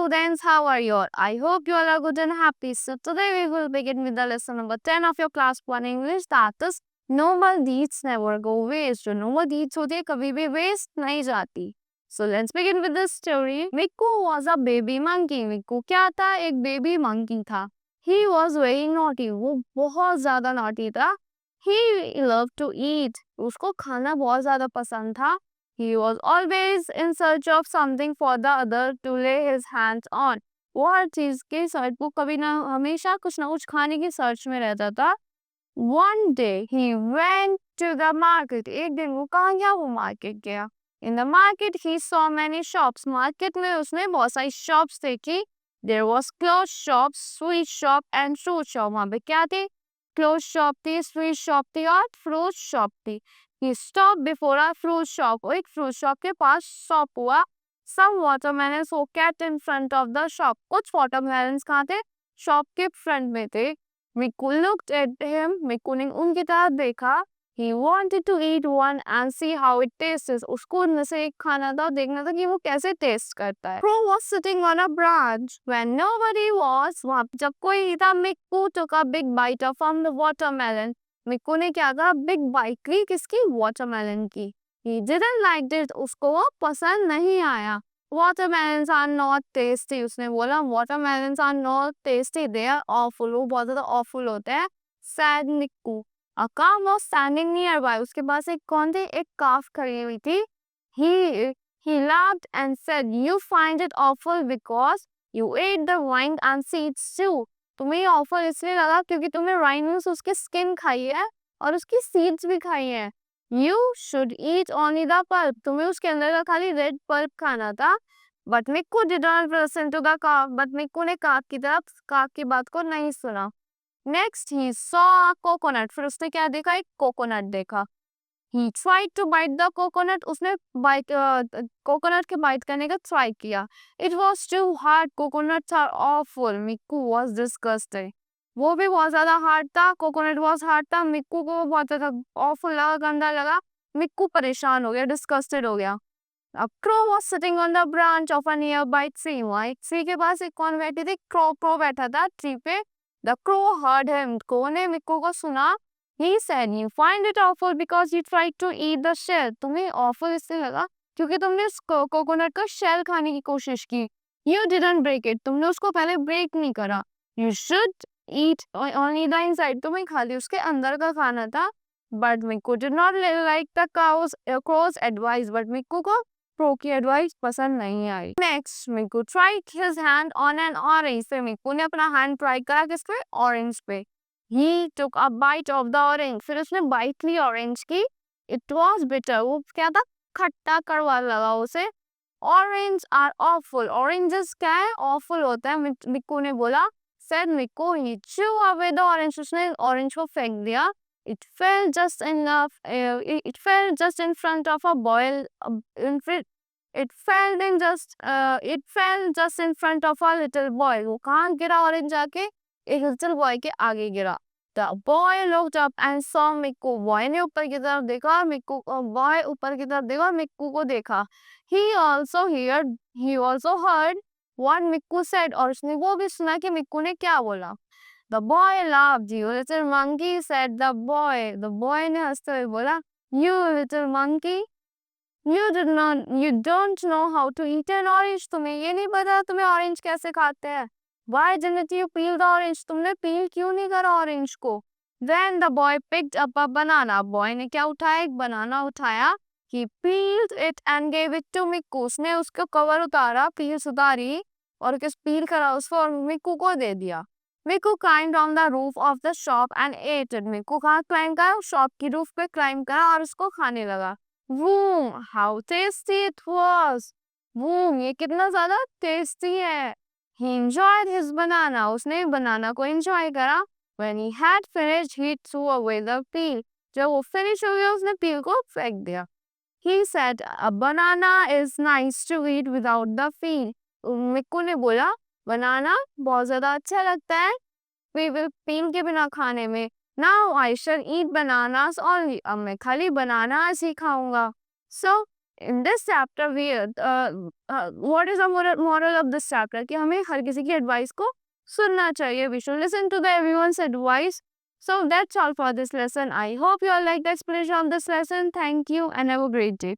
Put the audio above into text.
students, how are you all? I hope you all are good and happy. So today we will begin with the lesson number 10 of your class 1 English, that is normal deeds never go waste. जो normal deeds होती है कभी भी waste नहीं जाती. So let's begin with the story. Mikku was a baby monkey. Mikku क्या था? एक baby monkey था. He was very naughty. वो बहुत ज़्यादा naughty था. He loved to eat. उसको खाना बहुत ज़्यादा पसंद था. He was always in search of something for the other to lay his hands on. वो हर चीज के सर्च वो कभी ना हमेशा कुछ ना कुछ खाने की सर्च में रहता था. One day he went to the market. एक दिन वो कहाँ गया? वो मार्केट गया. In the market he saw many shops. Market में उसने बहुत सारी shops देखी. There was clothes shop, sweet shop and fruit shop. वहाँ पे क्या थी? Clothes shop थी, sweet shop थी और fruit shop थी. He stopped before a fruit shop. एक fruit shop के पास stop हुआ. Some watermelons were kept in front of the shop. कुछ watermelons कहाँ थे? Shop के front में थे. Mikku looked at him. Mikku ने उनकी तरफ देखा. He wanted to eat one and see how it tastes. उसको उनमें से एक खाना था और देखना था कि वो कैसे taste करता है. Crow was sitting on a branch when nobody was. वहाँ पे जब कोई नहीं था, Mikku took a big bite from the watermelon. Mikku ने क्या कहा? बिग बाइट की. किसकी? वाटरमेलन की. He didn't like it. उसको वो पसंद नहीं आया. Watermelons are not tasty. उसने बोला watermelons are not tasty. They are awful. वो बहुत ज़्यादा awful होते हैं. Said Mikku. A calf was standing nearby. उसके पास एक कौन थी? एक calf खड़ी हुई थी. He laughed and said, "You find it awful because you ate the rind and seeds too." तुम्हें ऑफर इसलिए लगा क्योंकि तुमने राइनोस उसके स्किन खाई है और उसकी सीड्स भी खाई है. You should eat only the pulp. तुम्हें उसके अंदर का खाली रेड पल्प खाना था. But Mikku did not listen to the calf. But Mikku ने काफ की बात को नहीं सुना. Next he saw a coconut. फिर उसने क्या देखा? एक कोकोनट देखा. He tried to bite the coconut. उसने कोकोनट के बाइट करने का ट्राई किया. It was too hard. Coconuts are awful. Mikku was disgusted. वो भी बहुत ज्यादा हार्ड था. कोकोनट was hard था. मिक्कू को बहुत ज्यादा awful लगा, गंदा लगा. मिक्कू परेशान हो गया, डिस्गस्टेड हो गया. A crow was sitting on the branch of a nearby tree. वहाँ एक ट्री के पास एक कौन बैठी थी? क्रो बैठा था ट्री पे. The crow heard him. Crow ने मिक्कू को सुना. He said, "You find it awful because you tried to eat the shell." तुम्हें awful इसलिए लगा क्योंकि तुमने कोकोनट का शेल खाने की कोशिश की. You didn't break it. तुमने उसको पहले ब्रेक नहीं करा. You should eat only the inside. तुम्हें खाली उसके अंदर का खाना था. But Mikku did not like the crow's advice. But Mikku को क्रो की एडवाइस पसंद नहीं आई. Next, Mikku tried his hand on an orange. फिर मिक्कू ने अपना हैंड ट्राई करा किस पे? ऑरेंज पे. He took a bite of the orange. फिर उसने बाइट ली ऑरेंज की. It was bitter. वो क्या था? खट्टा कड़वा लगा उसे. Orange are awful. Oranges क्या है? Awful होता है. मिक्कू ने बोला. Said Mikku. He threw away the orange. उसने ऑरेंज को फेंक दिया. It fell just in front of a boy. It fell just in front of a little boy. वो कहाँ गिरा ऑरेंज जाके? एक little boy के आगे गिरा. The boy looked up and saw Mikku. Boy ने ऊपर की तरफ देखा और boy ऊपर की तरफ देखा और मिक्कू को देखा. He also heard what Mikku said. और उसने वो भी सुना कि मिक्कू ने क्या बोला. The boy laughed. "You little monkey," said the boy. The boy ने हंसते हुए बोला, "You little monkey, you don't know how to eat an orange." तुम्हें ये नहीं पता तुम्हें ऑरेंज कैसे खाते हैं. Why didn't you peel the orange? तुमने पील क्यों नहीं करा ऑरेंज को? Then the boy picked up a banana. Boy ने क्या उठाया? एक बनाना उठाया. He peeled it and gave it to Mikku. उसने उसका कवर उतारा, पील्स उतारी और पील करा उसको और मिक्कू को दे दिया. Mikku climbed on the roof of the shop and ate it. Mikku कहाँ क्लाइंब करा? शॉप की रूफ पे क्लाइंब करा और उसको खाने लगा. Vroom! How tasty it was! Vroom! ये कितना ज़्यादा टेस्टी है. He enjoyed his banana. उसने बनाना को enjoy करा. When he had finished, he threw away the peel. जब वो finish हो गया, उसने peel को फेंक दिया. He said, "A banana is nice to eat without the peel." Mikku ने बोला, बनाना बहुत ज़्यादा अच्छा लगता है peel के बिना खाने में. Now I shall eat bananas only. अब मैं खाली bananas ही खाऊंगा. So in this chapter we what is the moral of this chapter कि हमें हर किसी की advice को सुनना चाहिए. We should listen to the everyone's advice. So that's all for this lesson. I hope you all like the explanation of this lesson. Thank you and have a great day.